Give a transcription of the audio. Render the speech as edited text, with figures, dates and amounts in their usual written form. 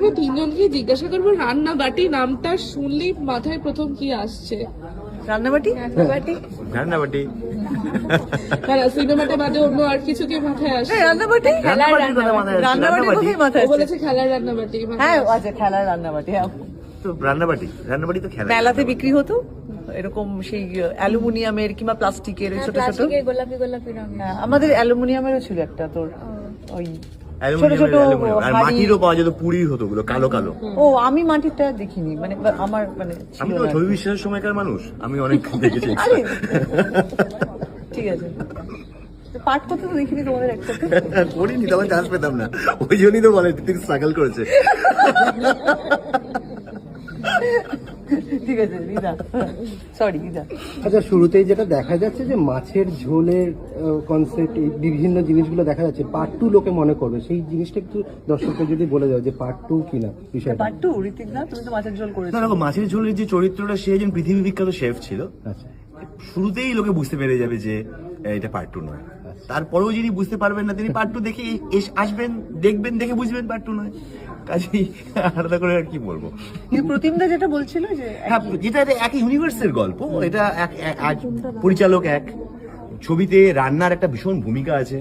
আমরা তিনজনকে জিজ্ঞাসা করবো রান্না বাটি নামটা শুনলেই মাথায় প্রথম কি আসছে। রান্নাবাটি রান্নাবাটি সিনেমাটা বাদে অন্য আর কিছু কি মাথায় আসে? রান্নাবাটি রান্নাবাটি কোথায় মাথায় ও আসছে? বলেছে খেলার রান্নাবাটি। হ্যাঁ আচ্ছা খেলার রান্নাবাটি, হ্যাঁ তো রান্নাবাটি তো খেলা। মেলাতে বিক্রি হতো এরকম সেই অ্যালুমিনিয়ামের কিংবা প্লাস্টিকের ছোট ছোট। প্লাস্টিকের গোলাপি গোলাপি রঙের। হ্যাঁ, আমাদের অ্যালুমিনিয়ামেরও ছিল একটা তোর ওই ছোট ছোট অ্যালুমিনিয়াম আর হাঁড়ি। মাটিরও পাওয়া যেত, পুরীর হতো গুলো কালো কালো। ও আমি মাটিরটা দেখিনি, মানে আমার মানে ছিল আমি তো না। ছবি বিশ্বাসের সময়কার মানুষ, আমি অনেক দেখেছি। আরে, ঠিক আছে, পাঠ করতে তো দেখিনি তোমাদের একসাথে। করিনি, তখন চান্স পেতাম না, ওই জন্যই তো বলে তুই স্ট্রাগল করেছে। ঠিক আছে রিদা, সরি রিদা। আচ্ছা, শুরুতেই যেটা দেখা যাচ্ছে যে মাছের ঝোলের কনসেপ্ট, বিভিন্ন জিনিসগুলো দেখা যাচ্ছে, পার্ট 2 লোকে মনে করবে, সেই জিনিসটা একটু দর্শককে যদি বলে দাও যে পার্ট 2 কিনা বিষয়টা। পার্ট টু ঋতিক না, তুমি তো মাছের ঝোল করেছো। না দেখো, মাছের ঝোলের যে চরিত্রটা, সে একজন পৃথিবী বিখ্যাত শেফ ছিল। আচ্ছা, শুরুতেই লোকে বুঝতে পেরে যাবে যে এটা পার্ট 2 নয়। তারপরেও যিনি বুঝতে পারবেন না, তিনি পার্ট 2 দেখে আসবেন, দেখবেন, দেখে বুঝবেন পার্ট 2 নয়। কাজেই আলাদা করে আর কি বলবো। কিন্তু প্রতিমদা যেটা বলছিল যে হ্যাঁ, যেটা একই ইউনিভার্সের গল্প, এটা পরিচালক এক, ছবিতে রান্নার একটা ভীষণ ভূমিকা আছে।